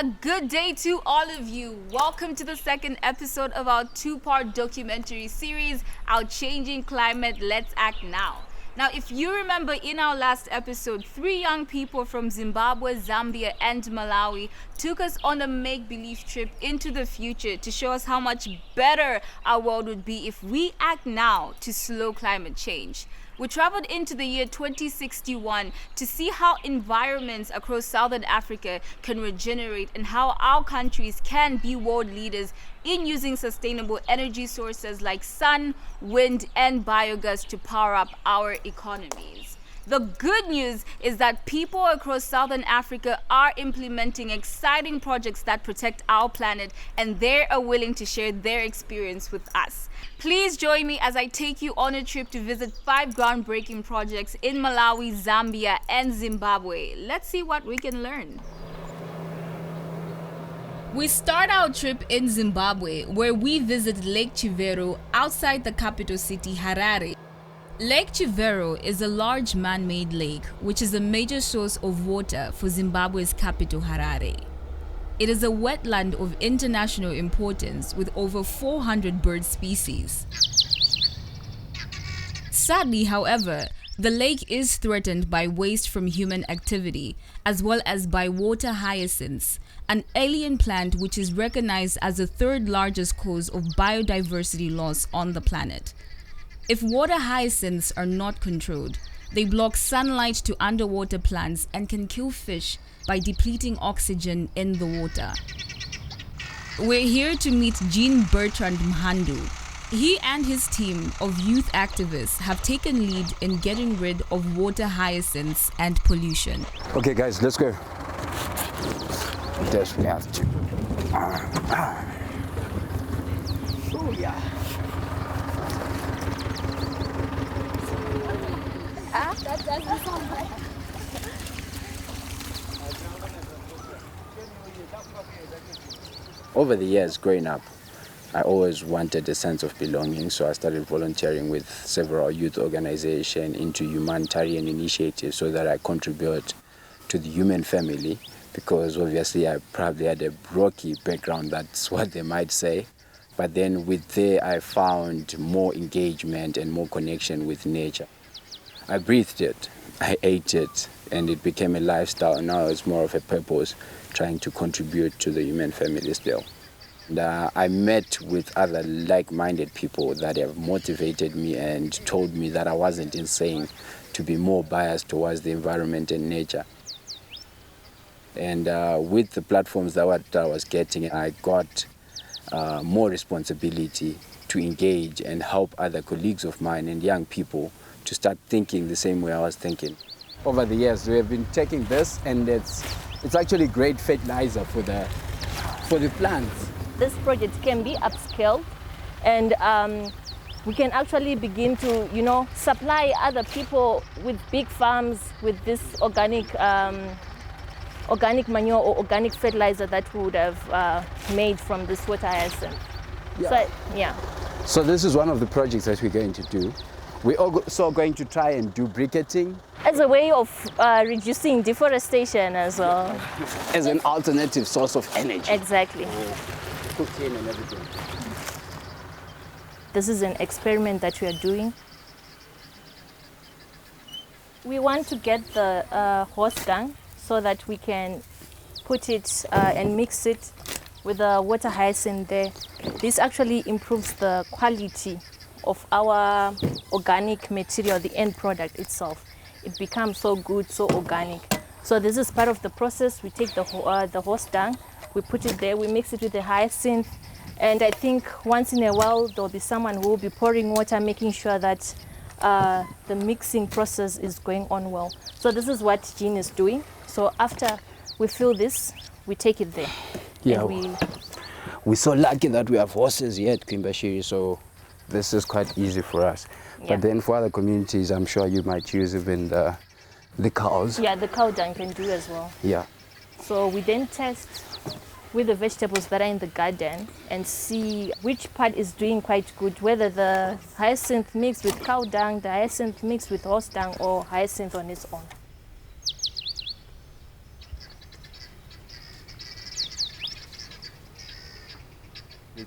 A good day to all of you. Welcome to the second episode of our two-part documentary series, Our Changing Climate, Let's Act Now. Now, if you remember in our last episode, 3 young people from Zimbabwe, Zambia, and Malawi took us on a make-believe trip into the future to show us how much better our world would be if we act now to slow climate change. We traveled into the year 2061 to see how environments across Southern Africa can regenerate and how our countries can be world leaders in using sustainable energy sources like sun, wind, and biogas to power up our economies. The good news is that people across Southern Africa are implementing exciting projects that protect our planet, and they are willing to share their experience with us. Please join me as I take you on a trip to visit 5 groundbreaking projects in Malawi, Zambia, and Zimbabwe. Let's see what we can learn. We start our trip in Zimbabwe, where we visit Lake Chivero outside the capital city, Harare. Lake Chivero is a large man-made lake, which is a major source of water for Zimbabwe's capital, Harare. It is a wetland of international importance with over 400 bird species. Sadly, however, the lake is threatened by waste from human activity, as well as by water hyacinths, an alien plant which is recognized as the 3rd largest cause of biodiversity loss on the planet. If water hyacinths are not controlled, they block sunlight to underwater plants and can kill fish by depleting oxygen in the water. We're here to meet Bertrand Mahandu. He and his team of youth activists have taken lead in getting rid of water hyacinths and pollution. Okay guys, let's go. Yes, we have to. Oh yeah. That doesn't sound right. Over the years growing up, I always wanted a sense of belonging, so I started volunteering with several youth organizations into humanitarian initiatives so that I contribute to the human family, because obviously I probably had a rocky background, that's what they might say. But then with there I found more engagement and more connection with nature. I breathed it, I ate it, and it became a lifestyle. Now it's more of a purpose, trying to contribute to the human family still. And I met with other like-minded people that have motivated me and told me that I wasn't insane to be more biased towards the environment and nature. And with the platforms that I was getting, I got more responsibility to engage and help other colleagues of mine and young people to start thinking the same way I was thinking. Over the years, we have been taking this, and it's actually great fertilizer for the plants. This project can be upscaled, and we can actually begin to, supply other people with big farms with this organic manure or organic fertilizer that we would have made from this water hyacinth. Yeah. So this is one of the projects that we're going to do. We're also going to try and do briquetting. As a way of reducing deforestation as well. As an alternative source of energy. Exactly. Cooking and everything. This is an experiment that we are doing. We want to get the horse dung so that we can put it and mix it with the water hyacinth there. This actually improves the quality of our organic material, the end product itself. It becomes so good, so organic. So this is part of the process. We take the horse dung, we put it there, we mix it with the hyacinth, and I think once in a while there'll be someone who will be pouring water, making sure that the mixing process is going on well. So this is what Jean is doing. So after we fill this, we take it there. Yeah, we're so lucky that we have horses here at Kimbashiri, so this is quite easy for us. Yeah. But then for other communities, I'm sure you might use even the cows. Yeah, the cow dung can do as well. Yeah. So we then test with the vegetables that are in the garden and see which part is doing quite good, whether the hyacinth mixed with cow dung, the hyacinth mixed with horse dung, or hyacinth on its own.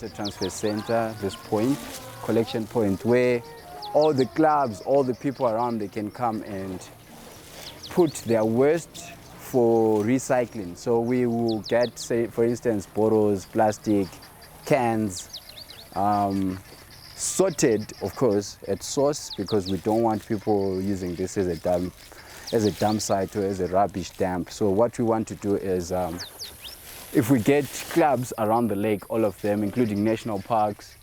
water transfer center, this point, collection point, where all the clubs, all the people around, they can come and put their waste for recycling. So we will get, say, for instance, bottles, plastic, cans, sorted, of course, at source, because we don't want people using this as a dump site or as a rubbish dump. So what we want to do is, if we get clubs around the lake, all of them, including national parks,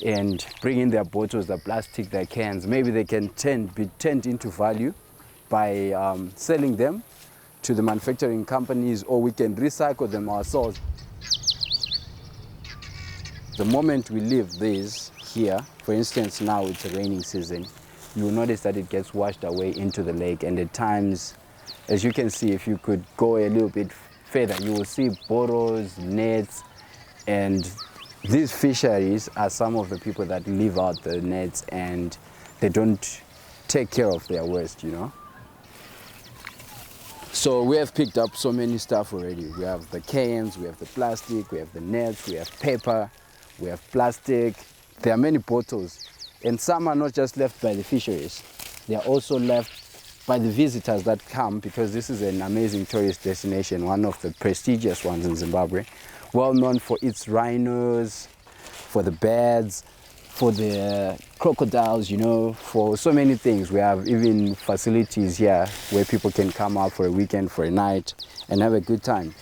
and bring in their bottles, their plastic, their cans, maybe they can be turned into value by selling them to the manufacturing companies, or we can recycle them ourselves. The moment we leave this here, for instance, now it's a raining season, you will notice that it gets washed away into the lake, and at times, as you can see, if you could go a little bit further, you will see bottles, nets, and these fisheries are some of the people that leave out the nets and they don't take care of their waste, you know. So we have picked up so many stuff already. We have the cans, we have the plastic, we have the nets, we have paper, we have plastic. There are many bottles, and some are not just left by the fisheries. They are also left by the visitors that come, because this is an amazing tourist destination, one of the prestigious ones in Zimbabwe, well known for its rhinos, for the birds, for the crocodiles, you know, for so many things. We have even facilities here where people can come out for a weekend, for a night, and have a good time.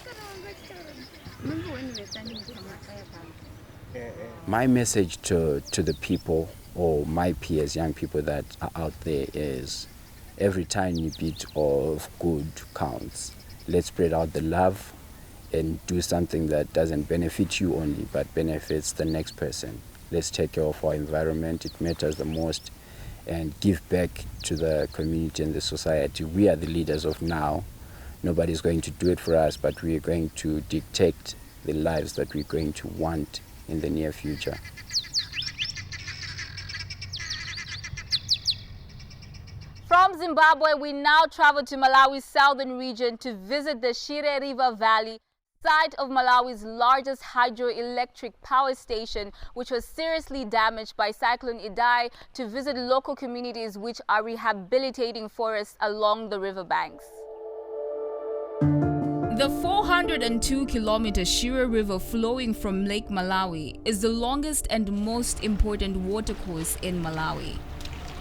My message to the people, or my peers, young people that are out there, is every tiny bit of good counts. Let's spread out the love and do something that doesn't benefit you only, but benefits the next person. Let's take care of our environment. It matters the most, and give back to the community and the society. We are the leaders of now. Nobody's going to do it for us, but we are going to dictate the lives that we're going to want in the near future. From Zimbabwe, we now travel to Malawi's southern region to visit the Shire River Valley, site of Malawi's largest hydroelectric power station, which was seriously damaged by Cyclone Idai, to visit local communities which are rehabilitating forests along the riverbanks. The 402-kilometer Shire River, flowing from Lake Malawi, is the longest and most important watercourse in Malawi.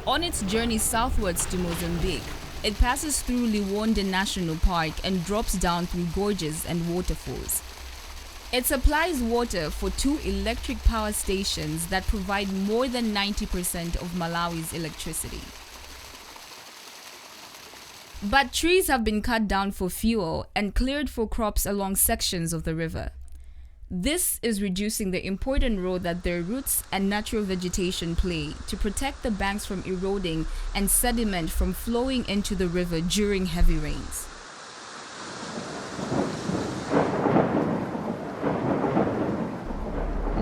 On its journey southwards to Mozambique, it passes through Liwonde National Park and drops down through gorges and waterfalls. It supplies water for 2 electric power stations that provide more than 90% of Malawi's electricity. But trees have been cut down for fuel and cleared for crops along sections of the river. This is reducing the important role that their roots and natural vegetation play to protect the banks from eroding and sediment from flowing into the river during heavy rains.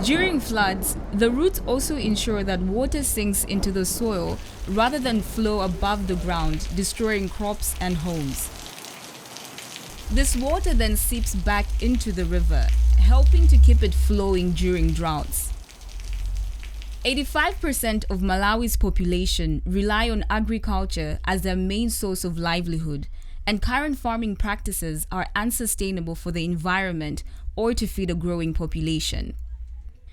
During floods, the roots also ensure that water sinks into the soil rather than flow above the ground, destroying crops and homes. This water then seeps back into the river, helping to keep it flowing during droughts. 85% of Malawi's population rely on agriculture as their main source of livelihood, and current farming practices are unsustainable for the environment or to feed a growing population.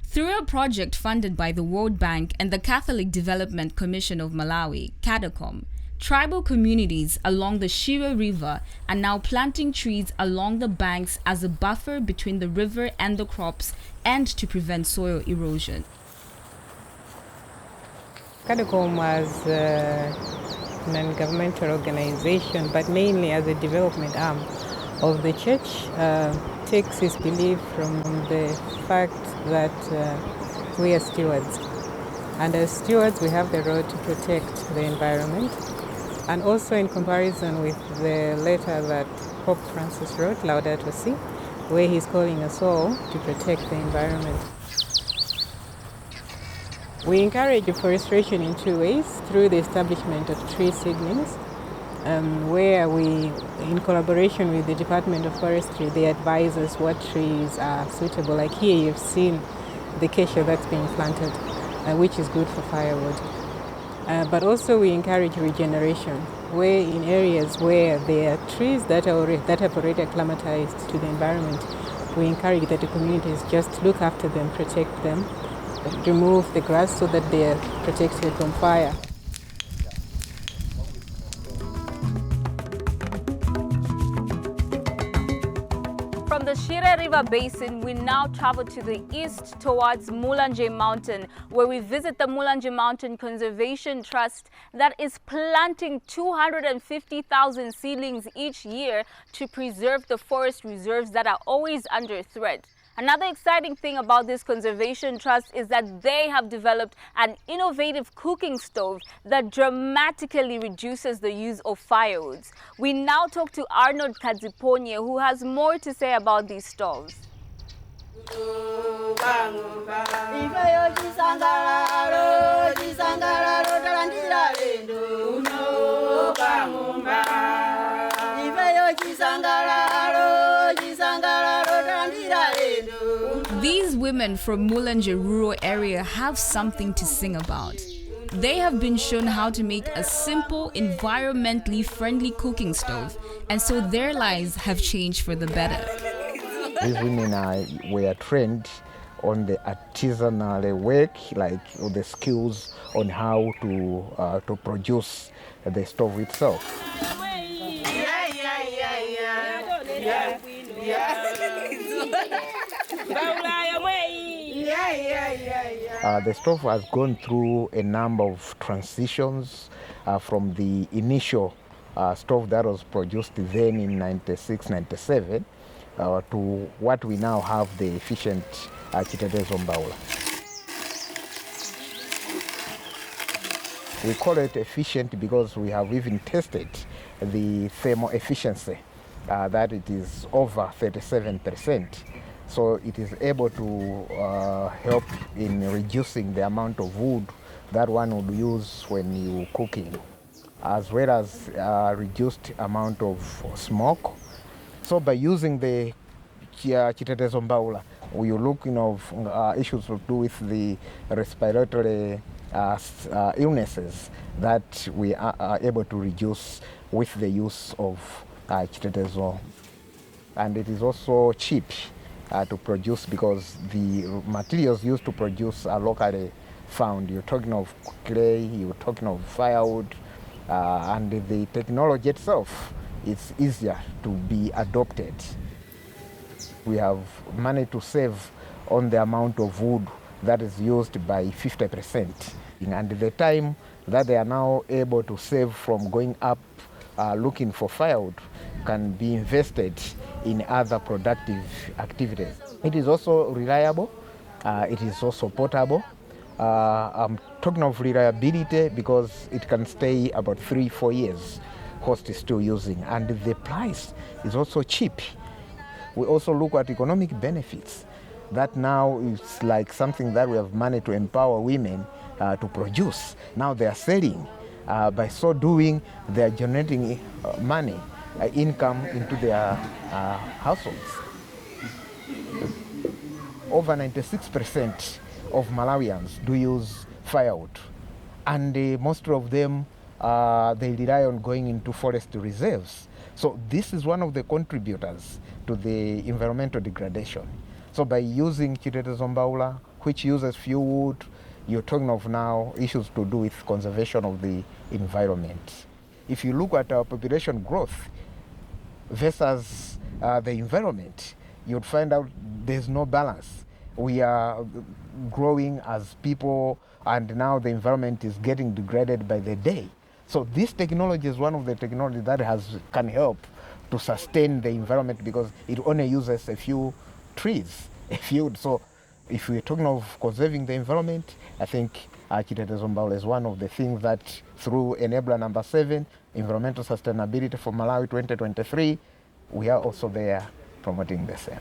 Through a project funded by the World Bank and the Catholic Development Commission of Malawi, CADACOM, tribal communities along the Shire River are now planting trees along the banks as a buffer between the river and the crops, and to prevent soil erosion. CADACOM as a non-governmental organization, but mainly as a development arm of the church, takes its belief from the fact that we are stewards. And as stewards, we have the role to protect the environment. And also in comparison with the letter that Pope Francis wrote, Laudato Si, where he's calling us all to protect the environment. We encourage afforestation in 2 ways: through the establishment of tree seedlings, where we, in collaboration with the Department of Forestry, they advise us what trees are suitable. Like here you've seen the acacia that's being planted, which is good for firewood. But also we encourage regeneration, where in areas where there are trees that have already acclimatized to the environment, we encourage that the communities just look after them, protect them, remove the grass so that they are protected from fire. From the Shire River Basin, we now travel to the east towards Mulanji Mountain, where we visit the Mulanji Mountain Conservation Trust that is planting 250,000 seedlings each year to preserve the forest reserves that are always under threat. Another exciting thing about this conservation trust is that they have developed an innovative cooking stove that dramatically reduces the use of firewoods. We now talk to Arnold Kadziponye, who has more to say about these stoves. These women from Mulanji rural area have something to sing about. They have been shown how to make a simple, environmentally friendly cooking stove, and so their lives have changed for the better. These women were trained on the artisanal work, like the skills on how to produce the stove itself. The stove has gone through a number of transitions from the initial stove that was produced then in 96, 97 to what we now have, the efficient Chitetezo Mbaula. We call it efficient because we have even tested the thermal efficiency, that it is over 37%. So it is able to help in reducing the amount of wood that one would use when you're cooking, as well as reduced amount of smoke. So by using the Chitetezo Mbaula, we are looking at issues to do with the respiratory illnesses that we are able to reduce with the use of Chitetezo. And it is also cheap to produce because the materials used to produce are locally found. You're talking of clay, you're talking of firewood, and the technology itself is easier to be adopted. We have managed to save on the amount of wood that is used by 50%. And the time that they are now able to save from going up looking for firewood can be invested in other productive activities. It is also reliable, it is also portable. I'm talking of reliability because it can stay about 3-4 years, host is still using, and the price is also cheap. We also look at economic benefits. That now is like something that we have managed to empower women to produce. Now they are selling. By so doing, they are generating money, income into their households. Over 96% of Malawians do use firewood, and most of them they rely on going into forest reserves. So this is one of the contributors to the environmental degradation. So by using Chitetezo Mbaula, which uses few wood, you're talking of now issues to do with conservation of the environment. If you look at our population growth versus the environment, you'd find out there's no balance. We are growing as people, and now the environment is getting degraded by the day. So this technology is one of the technologies that can help to sustain the environment because it only uses a few trees, So if we're talking of conserving the environment, I think Chitetezo Mbaula is one of the things that through enabler number 7, environmental sustainability for Malawi 2023, we are also there promoting the same.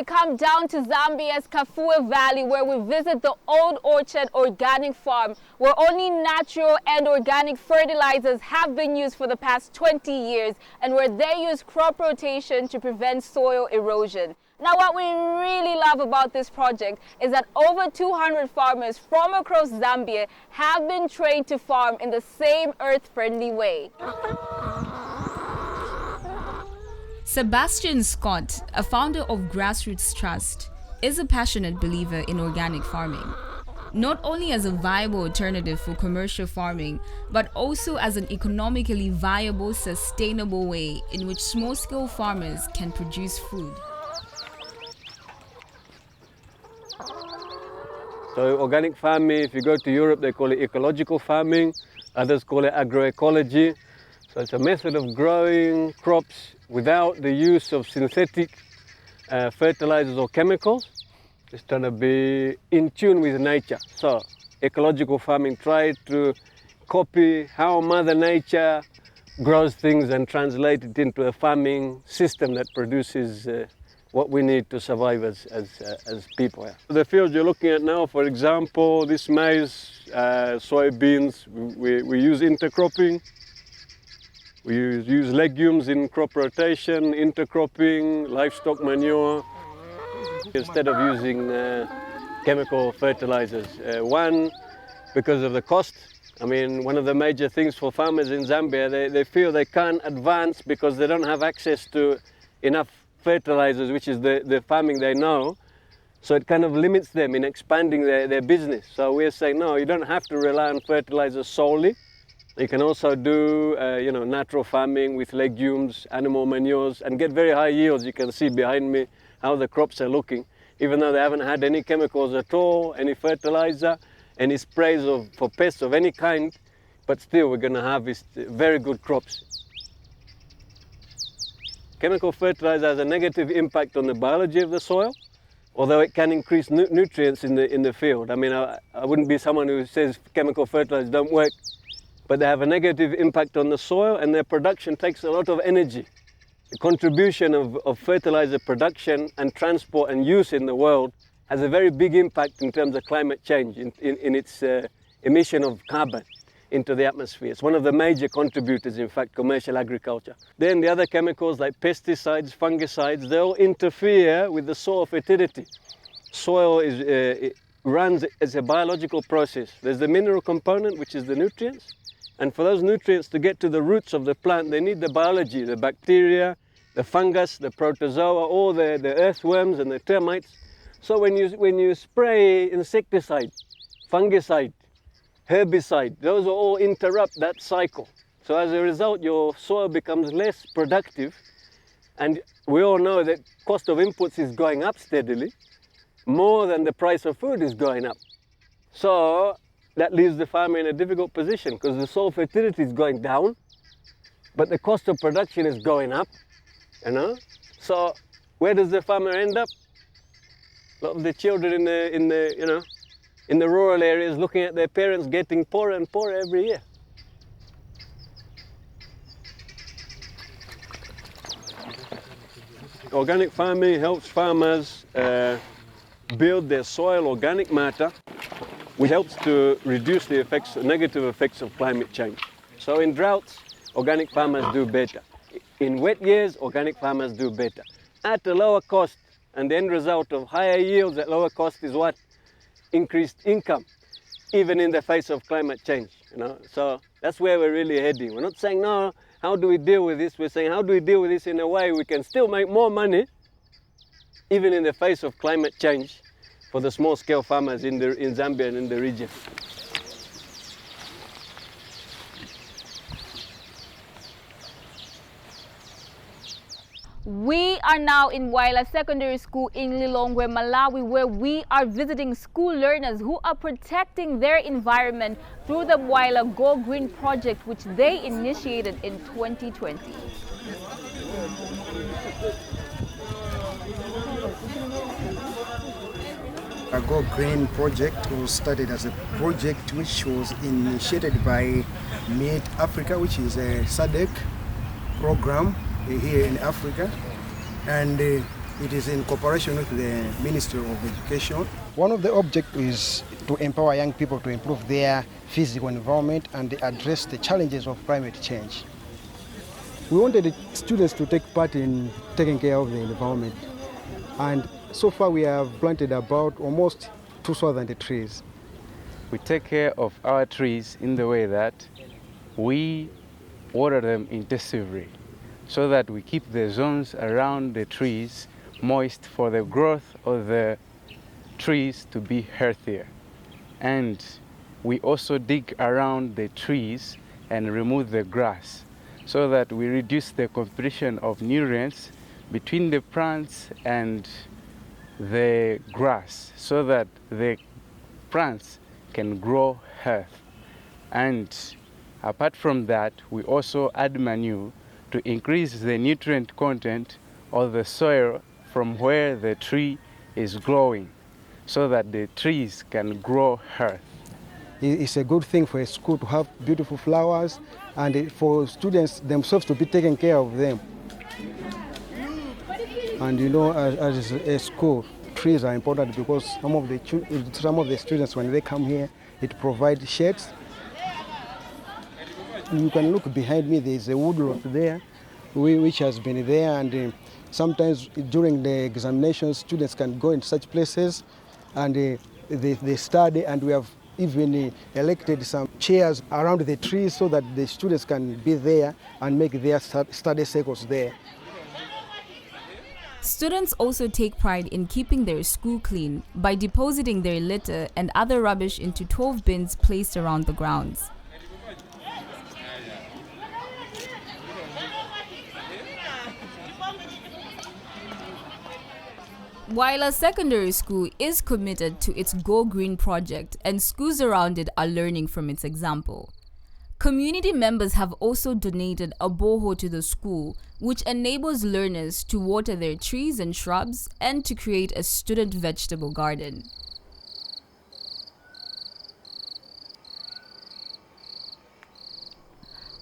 come down to Zambia's Kafue Valley, where we visit the Old Orchard Organic Farm, where only natural and organic fertilizers have been used for the past 20 years, and where they use crop rotation to prevent soil erosion. Now, what we really love about this project is that over 200 farmers from across Zambia have been trained to farm in the same earth-friendly way. Sebastian Scott, a founder of Grassroots Trust, is a passionate believer in organic farming, not only as a viable alternative for commercial farming, but also as an economically viable, sustainable way in which small-scale farmers can produce food. So organic farming, if you go to Europe, they call it ecological farming, others call it agroecology. So it's a method of growing crops without the use of synthetic fertilizers or chemicals. It's trying to be in tune with nature. So ecological farming tries to copy how Mother Nature grows things and translate it into a farming system that produces what we need to survive as people. Yeah. The fields you're looking at now, for example, this maize, soybeans, we use intercropping. We use legumes in crop rotation, intercropping, livestock manure, instead of using chemical fertilizers. One, because of the cost. I mean, one of the major things for farmers in Zambia, they feel they can't advance because they don't have access to enough fertilizers, which is the farming they know. So it kind of limits them in expanding their business. So we're saying, no, you don't have to rely on fertilizers solely. You can also do natural farming with legumes, animal manures, and get very high yields. You can see behind me how the crops are looking, even though they haven't had any chemicals at all, any fertilizer, any sprays for pests of any kind, but still we're going to harvest very good crops. Chemical fertilizer has a negative impact on the biology of the soil, although it can increase nutrients in the field. I mean, I wouldn't be someone who says chemical fertilizers don't work, but they have a negative impact on the soil, and their production takes a lot of energy. The contribution of fertilizer production and transport and use in the world has a very big impact in terms of climate change, in its emission of carbon into the atmosphere. It's one of the major contributors, in fact, commercial agriculture. Then the other chemicals like pesticides, fungicides, they all interfere with the soil fertility. Soil it runs as a biological process. There's the mineral component, which is the nutrients. And for those nutrients to get to the roots of the plant, they need the biology, the bacteria, the fungus, the protozoa, all the earthworms and the termites. So when you spray insecticide, fungicide, herbicide, those will all interrupt that cycle. So as a result, your soil becomes less productive. And we all know that cost of inputs is going up steadily, more than the price of food is going up. So that leaves the farmer in a difficult position because the soil fertility is going down, but the cost of production is going up, So where does the farmer end up? A lot of the children in the rural areas looking at their parents getting poorer and poorer every year. Organic farming helps farmers build their soil organic matter, which helps to reduce the negative effects of climate change. So in droughts, organic farmers do better. In wet years, organic farmers do better. At a lower cost, and the end result of higher yields at lower cost is what? Increased income, even in the face of climate change. So that's where we're really heading. We're not saying, no, how do we deal with this? We're saying, how do we deal with this in a way we can still make more money, even in the face of climate change, for the small-scale farmers in Zambia and in the region. We are now in Waila Secondary School in Lilongwe, Malawi, where we are visiting school learners who are protecting their environment through the Waila Go Green project, which they initiated in 2020. The Go Green project was started as a project which was initiated by Meet Africa, which is a SADC program here in Africa. And It is in cooperation with the Ministry of Education. One of the objectives is to empower young people to improve their physical environment and address the challenges of climate change. We wanted the students to take part in taking care of the environment, and so far we have planted about almost 2,000 trees. We take care of our trees in the way that we water them intensively, so that we keep the zones around the trees moist for the growth of the trees to be healthier. And we also dig around the trees and remove the grass, so that we reduce the competition of nutrients between the plants and the grass, so that the plants can grow healthy. And apart from that, we also add manure to increase the nutrient content of the soil from where the tree is growing, so that the trees can grow healthy. It's a good thing for a school to have beautiful flowers and for students themselves to be taking care of them. And you know, as a school, trees are important because some of the students, when they come here, it provides shades. You can look behind me, there's a woodlot there, which has been there, and sometimes during the examinations, students can go in such places and they study, and we have even elected some chairs around the trees so that the students can be there and make their study circles there. Students also take pride in keeping their school clean by depositing their litter and other rubbish into 12 bins placed around the grounds. While a secondary school is committed to its Go Green project and schools around it are learning from its example, community members have also donated a borehole to the school, which enables learners to water their trees and shrubs and to create a student vegetable garden.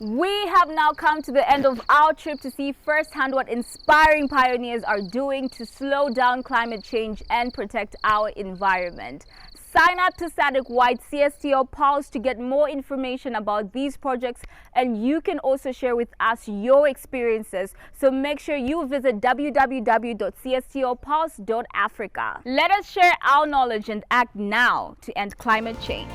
We have now come to the end of our trip to see firsthand what inspiring pioneers are doing to slow down climate change and protect our environment. Sign up to Static White CSTO Pulse to get more information about these projects, and you can also share with us your experiences. So make sure you visit www.cstopulse.africa. Let us share our knowledge and act now to end climate change.